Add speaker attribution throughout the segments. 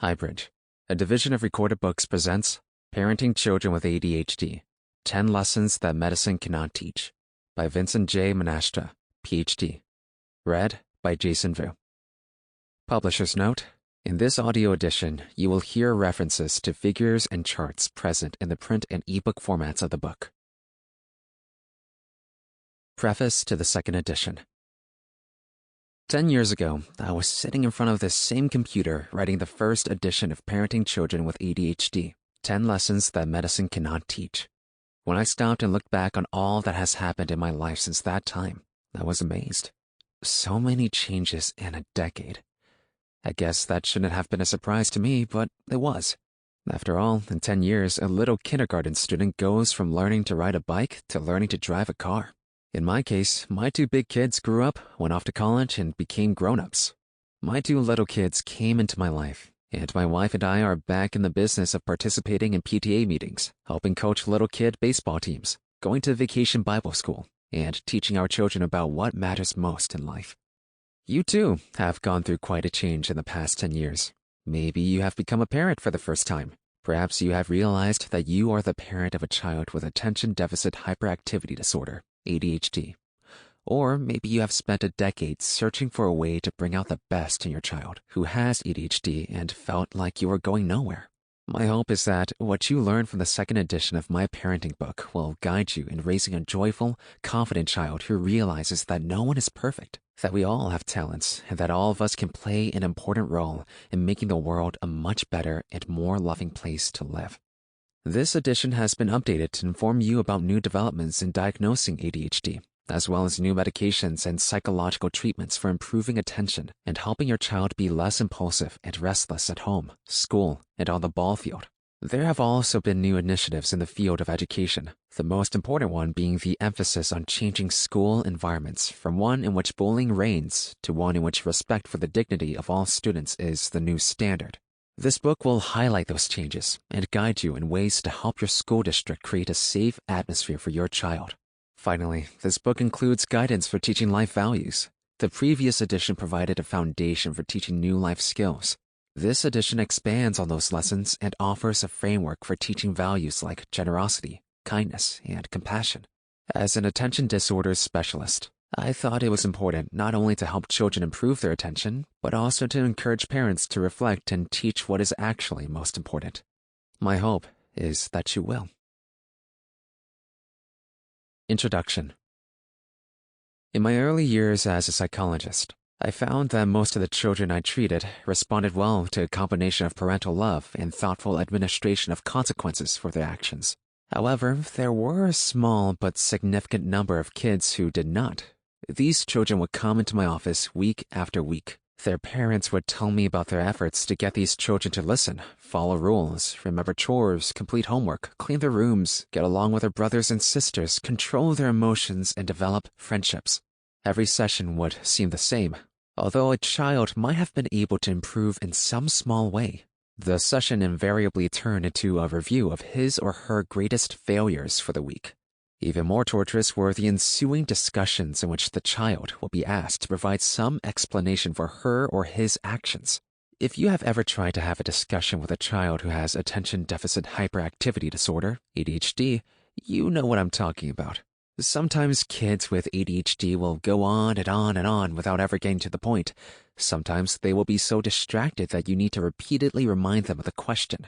Speaker 1: HighBridge, a division of Recorded Books, presents Parenting Children with ADHD, 10 Lessons That Medicine Cannot Teach, by Vincent J. Monastra, Ph.D. Read by Jason Vu. Publisher's note: in this audio edition, you will hear references to figures and charts present in the print and ebook formats of the book. Preface to the second edition. 10 years ago, I was sitting in front of this same computer writing the first edition of Parenting Children with ADHD, 10 Lessons That Medicine Cannot Teach. When I stopped and looked back on all that has happened in my life since that time, I was amazed. So many changes in a decade. I guess that shouldn't have been a surprise to me, but it was. After all, in 10 years, a little kindergarten student goes from learning to ride a bike to learning to drive a car. In my case, my two big kids grew up, went off to college, and became grown-ups. My two little kids came into my life, and my wife and I are back in the business of participating in PTA meetings, helping coach little kid baseball teams, going to vacation Bible school, and teaching our children about what matters most in life. You too have gone through quite a change in the past 10 years. Maybe you have become a parent for the first time. Perhaps you have realized that you are the parent of a child with attention deficit hyperactivity disorder, ADHD. Or maybe you have spent a decade searching for a way to bring out the best in your child who has ADHD and felt like you were going nowhere. My hope is that what you learn from the second edition of my parenting book will guide you in raising a joyful, confident child who realizes that no one is perfect, that we all have talents, and that all of us can play an important role in making the world a much better and more loving place to live. This edition has been updated to inform you about new developments in diagnosing ADHD, as well as new medications and psychological treatments for improving attention and helping your child be less impulsive and restless at home, school, and on the ball field. There have also been new initiatives in the field of education, the most important one being the emphasis on changing school environments from one in which bullying reigns to one in which respect for the dignity of all students is the new standard. This book will highlight those changes and guide you in ways to help your school district create a safe atmosphere for your child. Finally, this book includes guidance for teaching life values. The previous edition provided a foundation for teaching new life skills. This edition expands on those lessons and offers a framework for teaching values like generosity, kindness, and compassion. As an attention disorders specialist, I thought it was important not only to help children improve their attention, but also to encourage parents to reflect and teach what is actually most important. My hope is that you will. Introduction. In my early years as a psychologist, I found that most of the children I treated responded well to a combination of parental love and thoughtful administration of consequences for their actions. However, there were a small but significant number of kids who did not. These children would come into my office week after week. Their parents would tell me about their efforts to get these children to listen, follow rules, remember chores, complete homework, clean their rooms, get along with their brothers and sisters, control their emotions, and develop friendships. Every session would seem the same. Although a child might have been able to improve in some small way, the session invariably turned into a review of his or her greatest failures for the week. Even more torturous were the ensuing discussions in which the child will be asked to provide some explanation for her or his actions. If you have ever tried to have a discussion with a child who has attention deficit hyperactivity disorder, ADHD, you know what I'm talking about. Sometimes kids with ADHD will go on and on and on without ever getting to the point. Sometimes they will be so distracted that you need to repeatedly remind them of the question.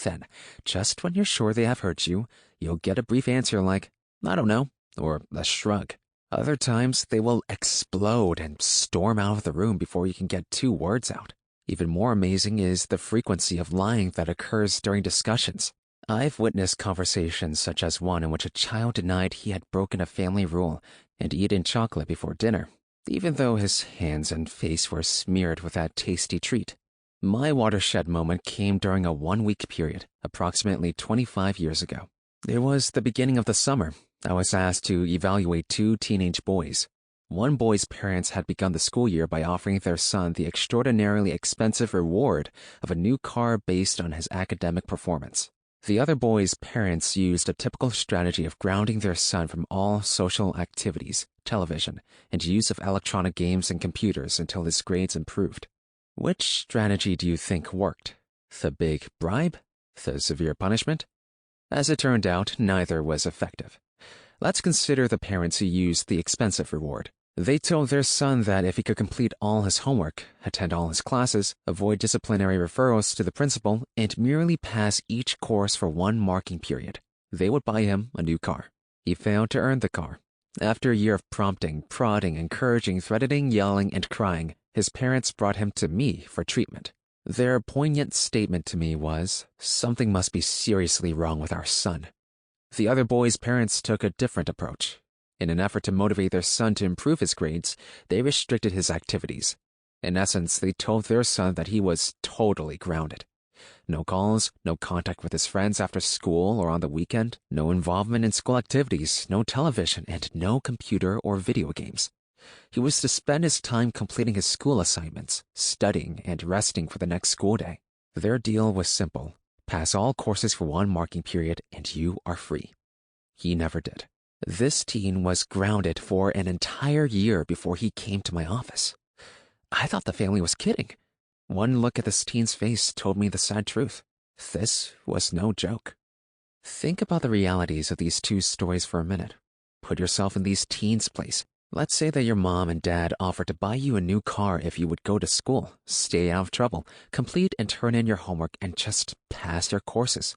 Speaker 1: Then, just when you're sure they have heard you, you'll get a brief answer like, "I don't know," or a shrug. Other times, they will explode and storm out of the room before you can get 2 words out. Even more amazing is the frequency of lying that occurs during discussions. I've witnessed conversations such as one in which a child denied he had broken a family rule and eaten chocolate before dinner, even though his hands and face were smeared with that tasty treat. My watershed moment came during a 1-week period, approximately 25 years ago. It was the beginning of the summer. I was asked to evaluate 2 teenage boys. One boy's parents had begun the school year by offering their son the extraordinarily expensive reward of a new car based on his academic performance. The other boy's parents used a typical strategy of grounding their son from all social activities, television, and use of electronic games and computers until his grades improved. Which strategy do you think worked? The big bribe? The severe punishment? As it turned out, neither was effective. Let's consider the parents who used the expensive reward. They told their son that if he could complete all his homework, attend all his classes, avoid disciplinary referrals to the principal, and merely pass each course for one marking period, they would buy him a new car. He failed to earn the car. After a year of prompting, prodding, encouraging, threatening, yelling, and crying, his parents brought him to me for treatment. Their poignant statement to me was, "Something must be seriously wrong with our son." The other boys' parents took a different approach. In an effort to motivate their son to improve his grades, they restricted his activities. In essence, they told their son that he was totally grounded. No calls, no contact with his friends after school or on the weekend, no involvement in school activities, no television, and no computer or video games. He was to spend his time completing his school assignments, studying, and resting for the next school day. Their deal was simple. Pass all courses for one marking period and you are free. He never did. This teen was grounded for an entire year before he came to my office. I thought the family was kidding. One look at this teen's face told me the sad truth. This was no joke. Think about the realities of these two stories for a minute. Put yourself in these teens' place. Let's say that your mom and dad offered to buy you a new car if you would go to school, stay out of trouble, complete and turn in your homework, and just pass your courses.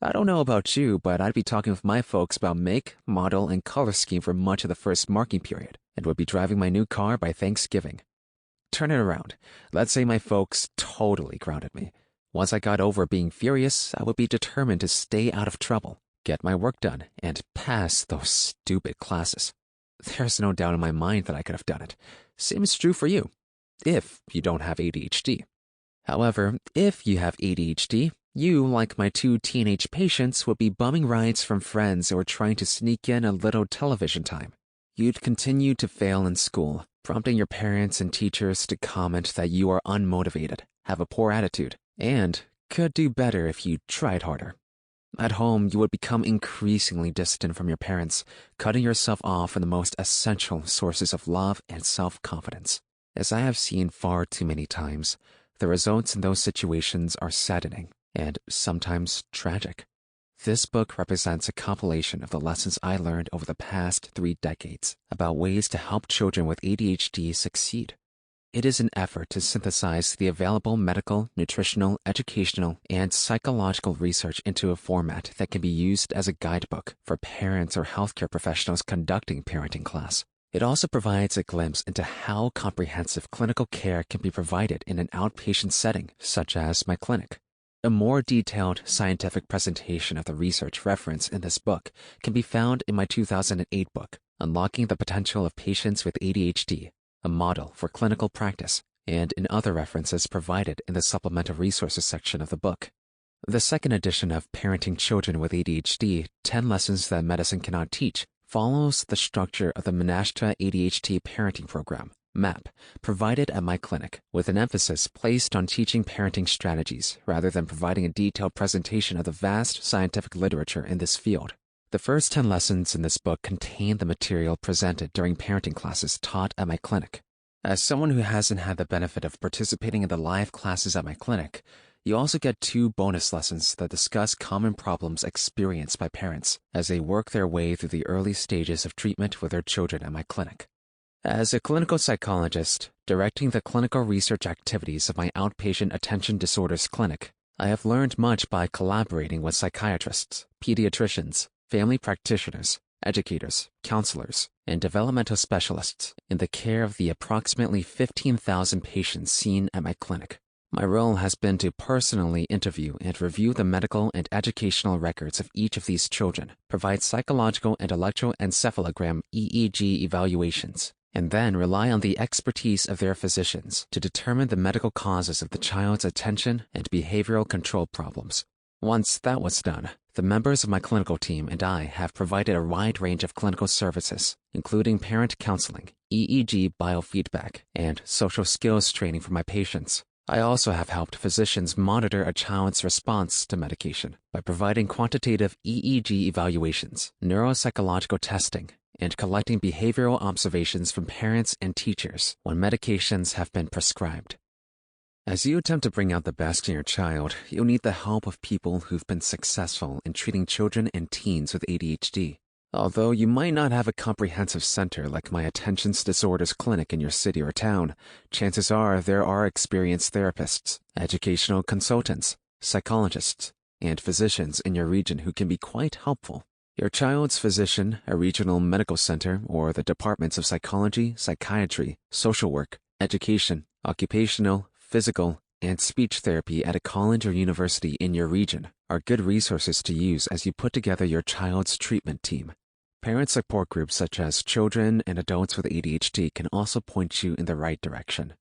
Speaker 1: I don't know about you, but I'd be talking with my folks about make, model, and color scheme for much of the first marking period, and would be driving my new car by Thanksgiving. Turn it around. Let's say my folks totally grounded me. Once I got over being furious, I would be determined to stay out of trouble, get my work done, and pass those stupid classes. There's no doubt in my mind that I could have done it. Same is true for you, if you don't have ADHD. However, if you have ADHD, you, like my two teenage patients, would be bumming rides from friends or trying to sneak in a little television time. You'd continue to fail in school, prompting your parents and teachers to comment that you are unmotivated, have a poor attitude, and could do better if you tried harder. At home, you would become increasingly distant from your parents, cutting yourself off from the most essential sources of love and self-confidence. As I have seen far too many times, the results in those situations are saddening and sometimes tragic. This book represents a compilation of the lessons I learned over the past 3 decades about ways to help children with ADHD succeed. It is an effort to synthesize the available medical, nutritional, educational, and psychological research into a format that can be used as a guidebook for parents or healthcare professionals conducting parenting class. It also provides a glimpse into how comprehensive clinical care can be provided in an outpatient setting, such as my clinic. A more detailed scientific presentation of the research referenced in this book can be found in my 2008 book, Unlocking the Potential of Patients with ADHD, a Model for Clinical Practice, and in other references provided in the supplemental resources section of the book. The second edition of Parenting Children with ADHD, 10 Lessons That Medicine Cannot Teach, follows the structure of the Monastra ADHD Parenting Program, MAP, provided at my clinic, with an emphasis placed on teaching parenting strategies rather than providing a detailed presentation of the vast scientific literature in this field. The first 10 lessons in this book contain the material presented during parenting classes taught at my clinic. As someone who hasn't had the benefit of participating in the live classes at my clinic, you also get 2 bonus lessons that discuss common problems experienced by parents as they work their way through the early stages of treatment with their children at my clinic. As a clinical psychologist, directing the clinical research activities of my outpatient attention disorders clinic, I have learned much by collaborating with psychiatrists, pediatricians, family practitioners, educators, counselors, and developmental specialists in the care of the approximately 15,000 patients seen at my clinic. My role has been to personally interview and review the medical and educational records of each of these children, provide psychological and electroencephalogram EEG evaluations, and then rely on the expertise of their physicians to determine the medical causes of the child's attention and behavioral control problems. Once that was done, the members of my clinical team and I have provided a wide range of clinical services, including parent counseling, EEG biofeedback, and social skills training for my patients. I also have helped physicians monitor a child's response to medication by providing quantitative EEG evaluations, neuropsychological testing, and collecting behavioral observations from parents and teachers when medications have been prescribed. As you attempt to bring out the best in your child, you'll need the help of people who've been successful in treating children and teens with ADHD. Although you might not have a comprehensive center like my attention disorders clinic in your city or town, chances are there are experienced therapists, educational consultants, psychologists, and physicians in your region who can be quite helpful. Your child's physician, a regional medical center, or the departments of psychology, psychiatry, social work, education, occupational, physical, and speech therapy at a college or university in your region are good resources to use as you put together your child's treatment team. Parent support groups such as children and adults with ADHD can also point you in the right direction.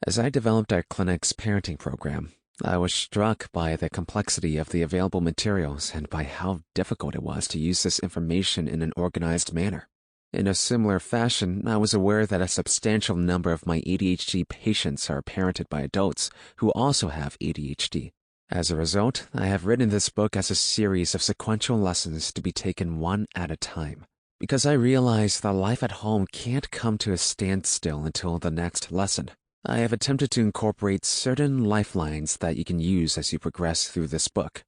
Speaker 1: As I developed our clinic's parenting program, I was struck by the complexity of the available materials and by how difficult it was to use this information in an organized manner. In a similar fashion, I was aware that a substantial number of my ADHD patients are parented by adults who also have ADHD. As a result, I have written this book as a series of sequential lessons to be taken one at a time, because I realize that life at home can't come to a standstill until the next lesson. I have attempted to incorporate certain lifelines that you can use as you progress through this book.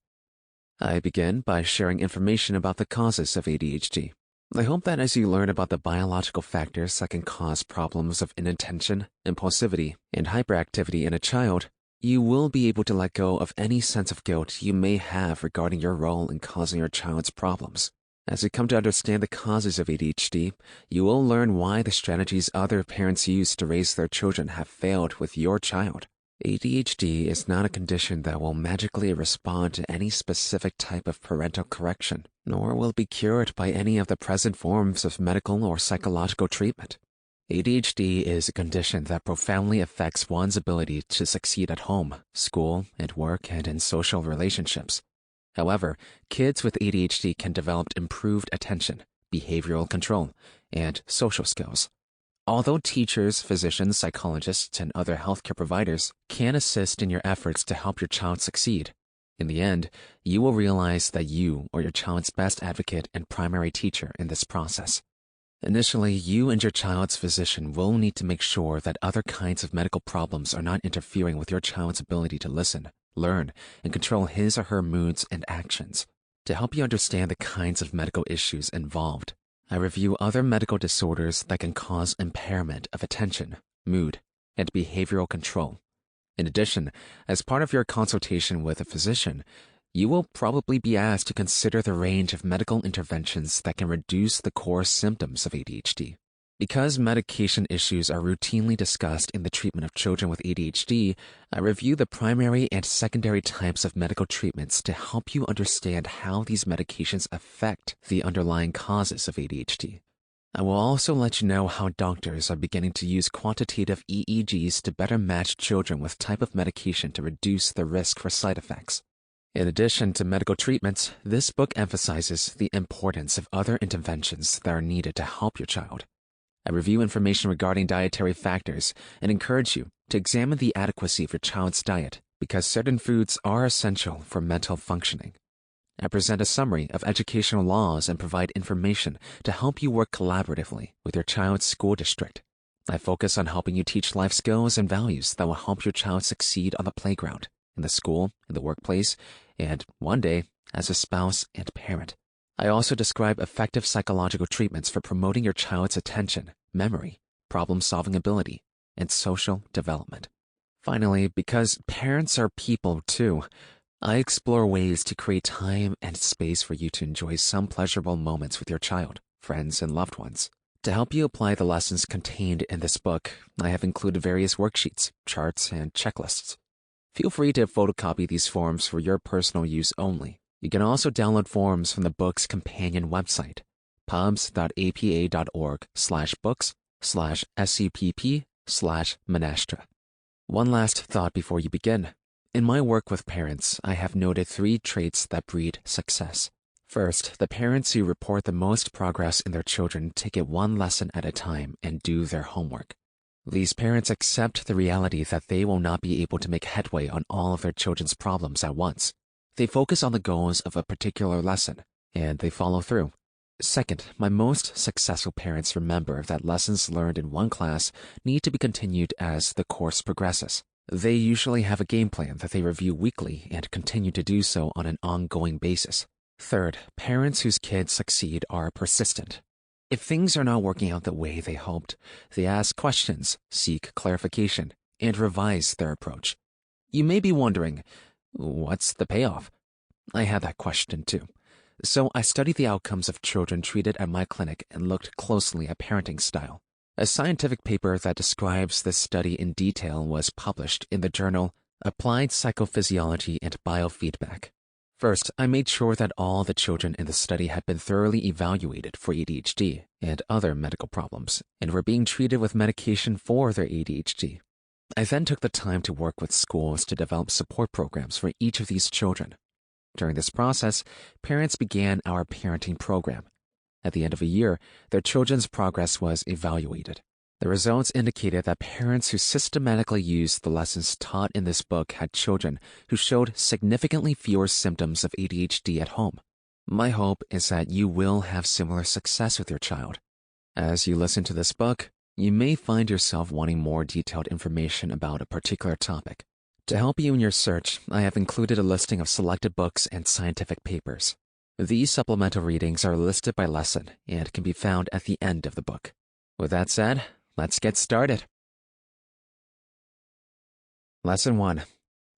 Speaker 1: I begin by sharing information about the causes of ADHD. I hope that as you learn about the biological factors that can cause problems of inattention, impulsivity, and hyperactivity in a child, you will be able to let go of any sense of guilt you may have regarding your role in causing your child's problems. As you come to understand the causes of ADHD, you will learn why the strategies other parents use to raise their children have failed with your child. ADHD is not a condition that will magically respond to any specific type of parental correction, nor will it be cured by any of the present forms of medical or psychological treatment. ADHD is a condition that profoundly affects one's ability to succeed at home, school, at work, and in social relationships. However, kids with ADHD can develop improved attention, behavioral control, and social skills. Although teachers, physicians, psychologists, and other healthcare providers can assist in your efforts to help your child succeed, in the end, you will realize that you are your child's best advocate and primary teacher in this process. Initially, you and your child's physician will need to make sure that other kinds of medical problems are not interfering with your child's ability to listen, learn, and control his or her moods and actions. To help you understand the kinds of medical issues involved, I review other medical disorders that can cause impairment of attention, mood, and behavioral control. In addition, as part of your consultation with a physician, you will probably be asked to consider the range of medical interventions that can reduce the core symptoms of ADHD. Because medication issues are routinely discussed in the treatment of children with ADHD, I review the primary and secondary types of medical treatments to help you understand how these medications affect the underlying causes of ADHD. I will also let you know how doctors are beginning to use quantitative EEGs to better match children with type of medication to reduce the risk for side effects. In addition to medical treatments, this book emphasizes the importance of other interventions that are needed to help your child. I review information regarding dietary factors and encourage you to examine the adequacy of your child's diet because certain foods are essential for mental functioning. I present a summary of educational laws and provide information to help you work collaboratively with your child's school district. I focus on helping you teach life skills and values that will help your child succeed on the playground, in the school, in the workplace, and one day as a spouse and parent. I also describe effective psychological treatments for promoting your child's attention, memory, problem-solving ability, and social development. Finally, because parents are people too, I explore ways to create time and space for you to enjoy some pleasurable moments with your child, friends, and loved ones. To help you apply the lessons contained in this book, I have included various worksheets, charts, and checklists. Feel free to photocopy these forms for your personal use only. You can also download forms from the book's companion website, pubs.apa.org/books/SCPP/Monastra. One last thought before you begin. In my work with parents, I have noted 3 traits that breed success. First, the parents who report the most progress in their children take it one lesson at a time and do their homework. These parents accept the reality that they will not be able to make headway on all of their children's problems at once. They focus on the goals of a particular lesson, and they follow through. Second, my most successful parents remember that lessons learned in one class need to be continued as the course progresses. They usually have a game plan that they review weekly and continue to do so on an ongoing basis. Third, parents whose kids succeed are persistent. If things are not working out the way they hoped, they ask questions, seek clarification, and revise their approach. You may be wondering, what's the payoff? I had that question too. So I studied the outcomes of children treated at my clinic and looked closely at parenting style. A scientific paper that describes this study in detail was published in the journal Applied Psychophysiology and Biofeedback. First, I made sure that all the children in the study had been thoroughly evaluated for ADHD and other medical problems and were being treated with medication for their ADHD. I then took the time to work with schools to develop support programs for each of these children. During this process, parents began our parenting program. At the end of a year, their children's progress was evaluated. The results indicated that parents who systematically used the lessons taught in this book had children who showed significantly fewer symptoms of ADHD at home. My hope is that you will have similar success with your child. As you listen to this book, you may find yourself wanting more detailed information about a particular topic. To help you in your search, I have included a listing of selected books and scientific papers. These supplemental readings are listed by lesson and can be found at the end of the book. With that said, let's get started. Lesson 1.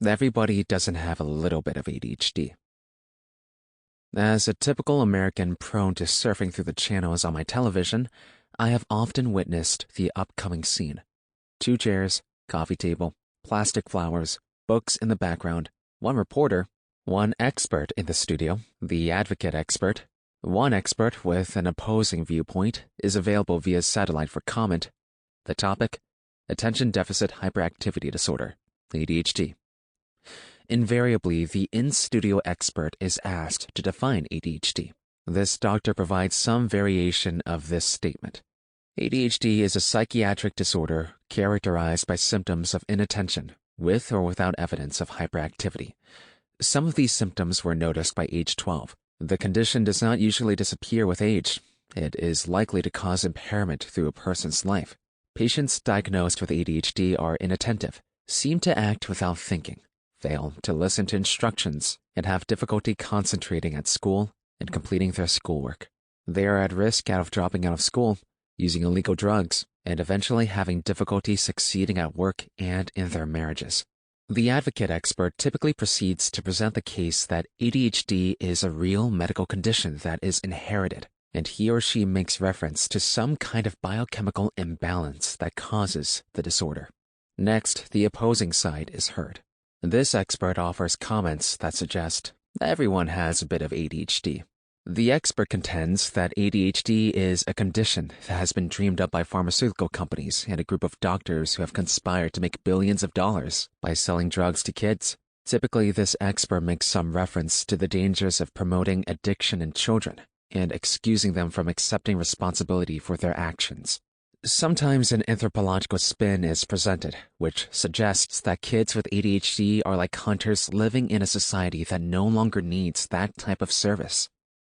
Speaker 1: Everybody doesn't have a little bit of ADHD. As a typical American prone to surfing through the channels on my television, I have often witnessed the upcoming scene. 2 chairs, coffee table, plastic flowers, books in the background, 1 reporter, 1 expert in the studio, the advocate expert. 1 expert with an opposing viewpoint is available via satellite for comment. The topic: Attention Deficit Hyperactivity Disorder, ADHD. Invariably, the in-studio expert is asked to define ADHD. This doctor provides some variation of this statement. ADHD is a psychiatric disorder characterized by symptoms of inattention, with or without evidence of hyperactivity. Some of these symptoms were noticed by age 12. The condition does not usually disappear with age. It is likely to cause impairment through a person's life. Patients diagnosed with ADHD are inattentive, seem to act without thinking, fail to listen to instructions, and have difficulty concentrating at school and completing their schoolwork. They are at risk of dropping out of school, using illegal drugs, and eventually having difficulty succeeding at work and in their marriages. The advocate expert typically proceeds to present the case that ADHD is a real medical condition that is inherited, and he or she makes reference to some kind of biochemical imbalance that causes the disorder. Next, the opposing side is heard. This expert offers comments that suggest everyone has a bit of ADHD. The expert contends that ADHD is a condition that has been dreamed up by pharmaceutical companies and a group of doctors who have conspired to make billions of dollars by selling drugs to kids. Typically, this expert makes some reference to the dangers of promoting addiction in children and excusing them from accepting responsibility for their actions. Sometimes an anthropological spin is presented, which suggests that kids with ADHD are like hunters living in a society that no longer needs that type of service.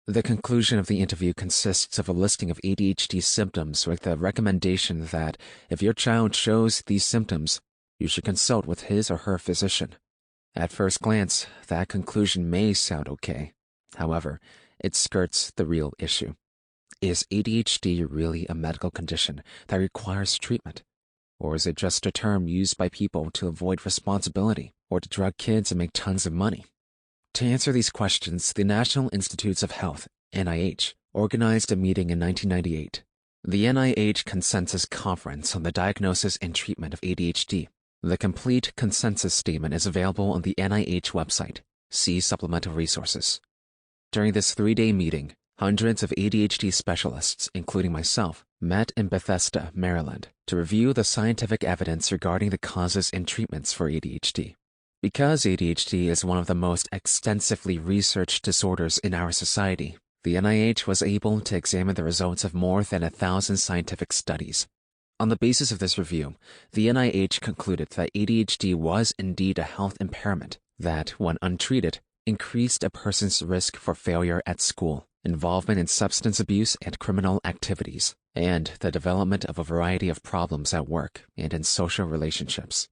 Speaker 1: The conclusion of the interview consists of a listing of ADHD symptoms with the recommendation that if your child shows these symptoms, you should consult with his or her physician. At first glance, that conclusion may sound okay. However, it skirts the real issue. Is ADHD really a medical condition that requires treatment? Or is it just a term used by people to avoid responsibility or to drug kids and make tons of money? To answer these questions, the National Institutes of Health, NIH, organized a meeting in 1998, the NIH Consensus Conference on the Diagnosis and Treatment of ADHD. The complete consensus statement is available on the NIH website. See supplemental resources. During this 3-day meeting, hundreds of ADHD specialists, including myself, met in Bethesda, Maryland, to review the scientific evidence regarding the causes and treatments for ADHD. Because ADHD is one of the most extensively researched disorders in our society, the NIH was able to examine the results of more than 1,000 scientific studies. On the basis of this review, the NIH concluded that ADHD was indeed a health impairment that, when untreated, increased a person's risk for failure at school, involvement in substance abuse and criminal activities, and the development of a variety of problems at work and in social relationships.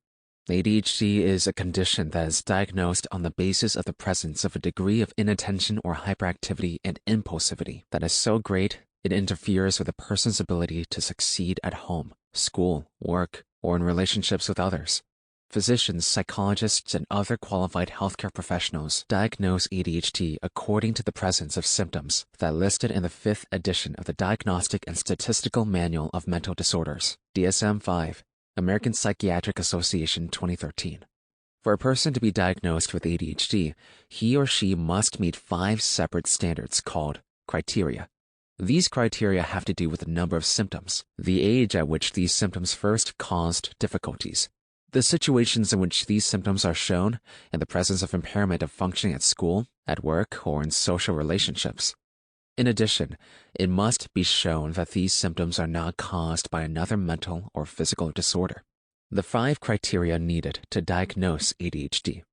Speaker 1: ADHD is a condition that is diagnosed on the basis of the presence of a degree of inattention or hyperactivity and impulsivity that is so great it interferes with a person's ability to succeed at home, school, work, or in relationships with others. Physicians, psychologists, and other qualified healthcare professionals diagnose ADHD according to the presence of symptoms that are listed in the 5th edition of the Diagnostic and Statistical Manual of Mental Disorders, DSM-5, American Psychiatric Association 2013. For a person to be diagnosed with ADHD, he or she must meet 5 separate standards called criteria. These criteria have to do with the number of symptoms, the age at which these symptoms first caused difficulties, the situations in which these symptoms are shown, and the presence of impairment of functioning at school, at work, or in social relationships. In addition, it must be shown that these symptoms are not caused by another mental or physical disorder. The 5 criteria needed to diagnose ADHD.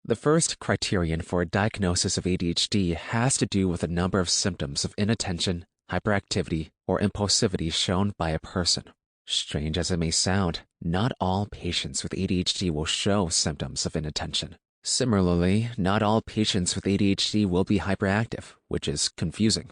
Speaker 1: The first criterion for a diagnosis of ADHD has to do with the number of symptoms of inattention, hyperactivity, or impulsivity shown by a person. Strange as it may sound, not all patients with ADHD will show symptoms of inattention. Similarly, not all patients with ADHD will be hyperactive, which is confusing.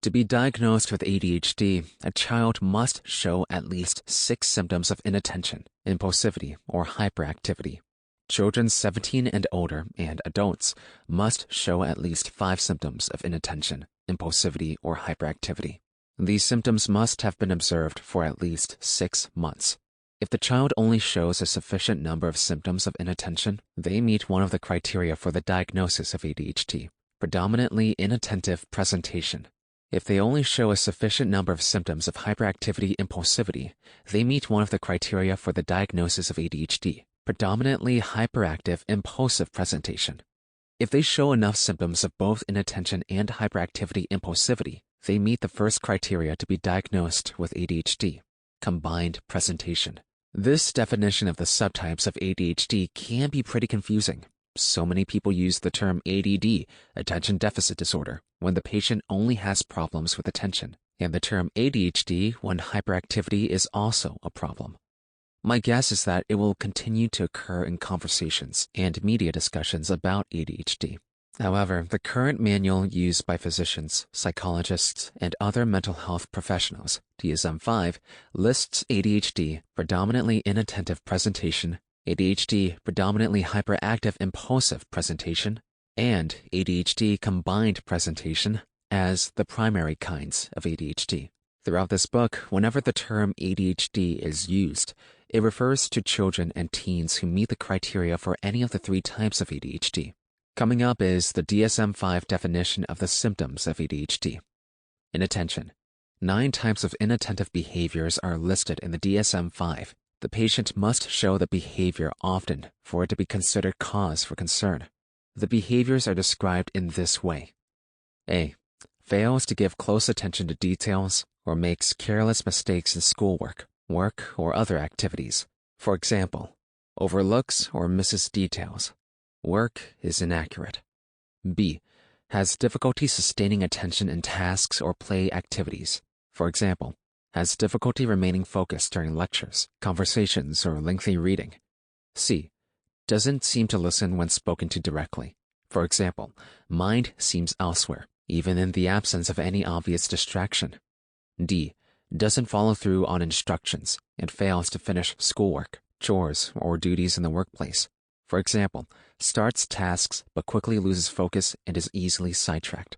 Speaker 1: To be diagnosed with ADHD, a child must show at least 6 symptoms of inattention, impulsivity, or hyperactivity. Children 17 and older and adults must show at least 5 symptoms of inattention, impulsivity, or hyperactivity. These symptoms must have been observed for at least 6 months. If the child only shows a sufficient number of symptoms of inattention, they meet one of the criteria for the diagnosis of ADHD, predominantly inattentive presentation. If they only show a sufficient number of symptoms of hyperactivity impulsivity, they meet one of the criteria for the diagnosis of ADHD, predominantly hyperactive impulsive presentation. If they show enough symptoms of both inattention and hyperactivity impulsivity, they meet the first criteria to be diagnosed with ADHD, combined presentation. This definition of the subtypes of ADHD can be pretty confusing. So many people use the term ADD, attention deficit disorder, when the patient only has problems with attention, and the term ADHD when hyperactivity is also a problem. My guess is that it will continue to occur in conversations and media discussions about ADHD. However, the current manual used by physicians, psychologists, and other mental health professionals, DSM-5, lists ADHD, predominantly inattentive presentation, ADHD, predominantly hyperactive impulsive presentation, and ADHD combined presentation as the primary kinds of ADHD. Throughout this book, whenever the term ADHD is used, it refers to children and teens who meet the criteria for any of the 3 types of ADHD. Coming up is the DSM-5 definition of the symptoms of ADHD. Inattention. 9 types of inattentive behaviors are listed in the DSM-5. The patient must show the behavior often for it to be considered cause for concern. The behaviors are described in this way. A. Fails to give close attention to details or makes careless mistakes in schoolwork, work, or other activities. For example, overlooks or misses details. Work is inaccurate. B. Has difficulty sustaining attention in tasks or play activities. For example, has difficulty remaining focused during lectures, conversations, or lengthy reading. C. Doesn't seem to listen when spoken to directly. For example, mind seems elsewhere, even in the absence of any obvious distraction. D. Doesn't follow through on instructions and fails to finish schoolwork, chores, or duties in the workplace. For example, starts tasks but quickly loses focus and is easily sidetracked.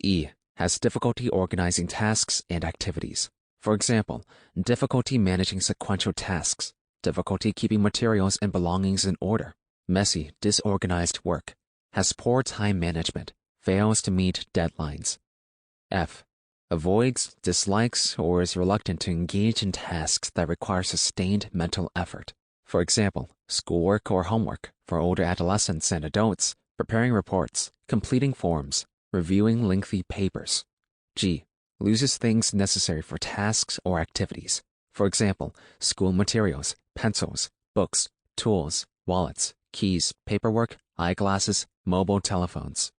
Speaker 1: E. Has difficulty organizing tasks and activities. For example, difficulty managing sequential tasks, difficulty keeping materials and belongings in order, messy, disorganized work, has poor time management, fails to meet deadlines. F. Avoids, dislikes, or is reluctant to engage in tasks that require sustained mental effort. For example, schoolwork or homework for older adolescents and adults, preparing reports, completing forms, reviewing lengthy papers. G. Loses things necessary for tasks or activities. For example, school materials, pencils, books, tools, wallets, keys, paperwork, eyeglasses, mobile telephones.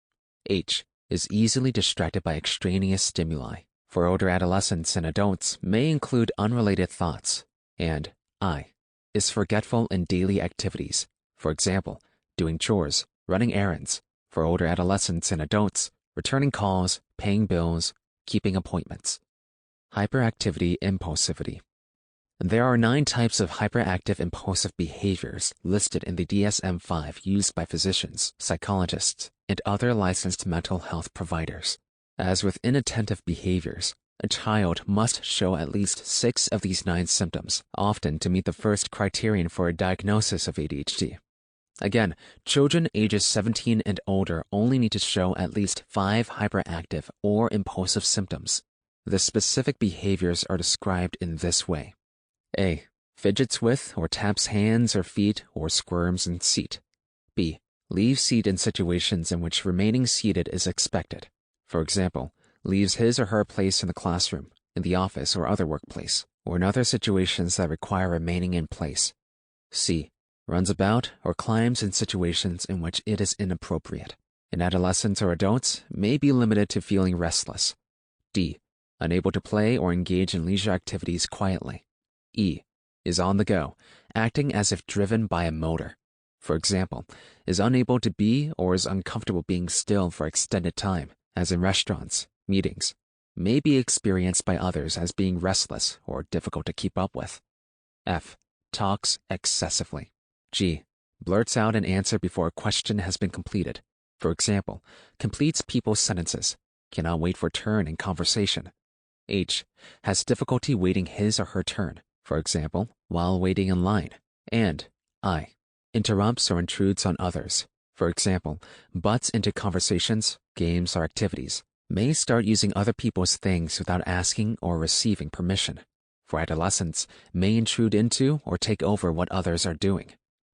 Speaker 1: H. Is easily distracted by extraneous stimuli. For older adolescents and adults may include unrelated thoughts. And I. is forgetful in daily activities, for example, doing chores, running errands. For older adolescents and adults, returning calls, paying bills, keeping appointments. Hyperactivity, impulsivity. There are 9 types of hyperactive impulsive behaviors listed in the DSM-5 used by physicians, psychologists, and other licensed mental health providers. As with inattentive behaviors, a child must show at least 6 of these 9 symptoms, often to meet the first criterion for a diagnosis of ADHD. Again, children ages 17 and older only need to show at least 5 hyperactive or impulsive symptoms. The specific behaviors are described in this way. A. Fidgets with or taps hands or feet or squirms in seat. B. Leaves seat in situations in which remaining seated is expected. For example, leaves his or her place in the classroom, in the office or other workplace, or in other situations that require remaining in place. C. Runs about or climbs in situations in which it is inappropriate. In adolescents or adults, may be limited to feeling restless. D. Unable to play or engage in leisure activities quietly. E. Is on the go, acting as if driven by a motor. For example, is unable to be or is uncomfortable being still for extended time, as in restaurants, meetings. May be experienced by others as being restless or difficult to keep up with. F. Talks excessively. G. Blurts out an answer before a question has been completed. For example, completes people's sentences, cannot wait for turn in conversation. H. Has difficulty waiting his or her turn, for example, while waiting in line. And I. Interrupts or intrudes on others, for example, butts into conversations, games, or activities. May start using other people's things without asking or receiving permission. For adolescents, may intrude into or take over what others are doing.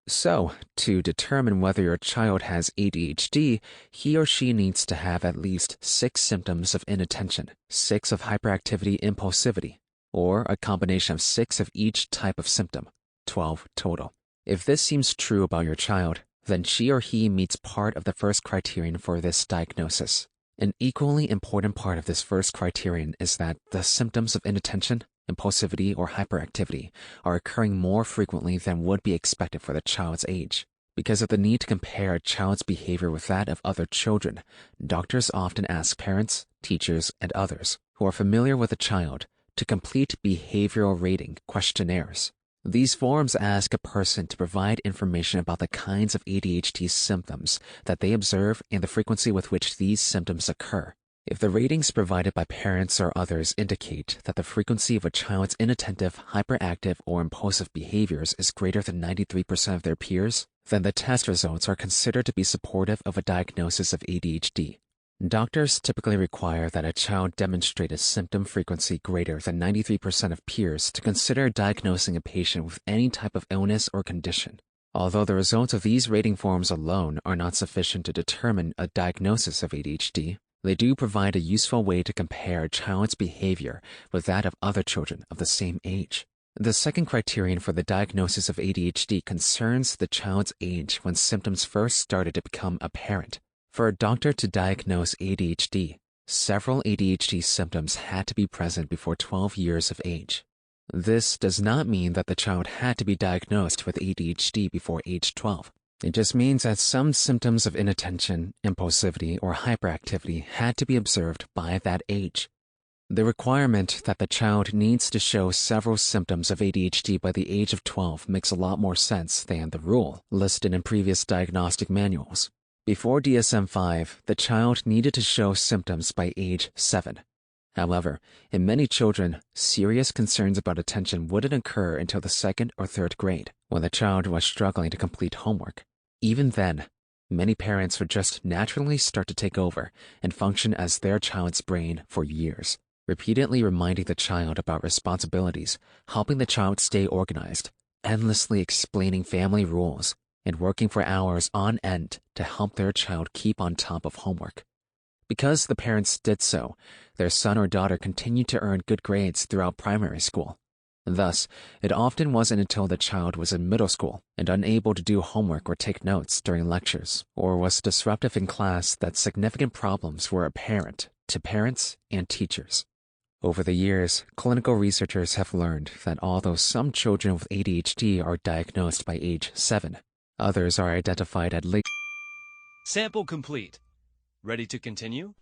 Speaker 1: So, to determine whether your child has ADHD, he or she needs to have at least 6 symptoms of inattention, 6 of hyperactivity impulsivity, or a combination of 6 of each type of symptom, 12 total. If this seems true about your child, then she or he meets part of the first criterion for this diagnosis. An equally important part of this first criterion is that the symptoms of inattention, impulsivity, or hyperactivity are occurring more frequently than would be expected for the child's age. Because of the need to compare a child's behavior with that of other children, doctors often ask parents, teachers, and others who are familiar with the child to complete behavioral rating questionnaires. These forms ask a person to provide information about the kinds of ADHD symptoms that they observe and the frequency with which these symptoms occur. If the ratings provided by parents or others indicate that the frequency of a child's inattentive, hyperactive, or impulsive behaviors is greater than 93% of their peers, then the test results are considered to be supportive of a diagnosis of ADHD. Doctors typically require that a child demonstrate a symptom frequency greater than 93% of peers to consider diagnosing a patient with any type of illness or condition. Although the results of these rating forms alone are not sufficient to determine a diagnosis of ADHD, they do provide a useful way to compare a child's behavior with that of other children of the same age. The second criterion for the diagnosis of ADHD concerns the child's age when symptoms first started to become apparent. For a doctor to diagnose ADHD, several ADHD symptoms had to be present before 12 years of age. This does not mean that the child had to be diagnosed with ADHD before age 12. It just means that some symptoms of inattention, impulsivity, or hyperactivity had to be observed by that age. The requirement that the child needs to show several symptoms of ADHD by the age of 12 makes a lot more sense than the rule listed in previous diagnostic manuals. Before DSM-5, the child needed to show symptoms by age 7. However, in many children, serious concerns about attention wouldn't occur until the 2nd or 3rd grade, when the child was struggling to complete homework. Even then, many parents would just naturally start to take over and function as their child's brain for years, repeatedly reminding the child about responsibilities, helping the child stay organized, endlessly explaining family rules, and working for hours on end to help their child keep on top of homework. Because the parents did so, their son or daughter continued to earn good grades throughout primary school. Thus, it often wasn't until the child was in middle school and unable to do homework or take notes during lectures, or was disruptive in class, that significant problems were apparent to parents and teachers. Over the years, clinical researchers have learned that although some children with ADHD are diagnosed by age 7, others are identified at late.
Speaker 2: Sample complete. Ready to continue?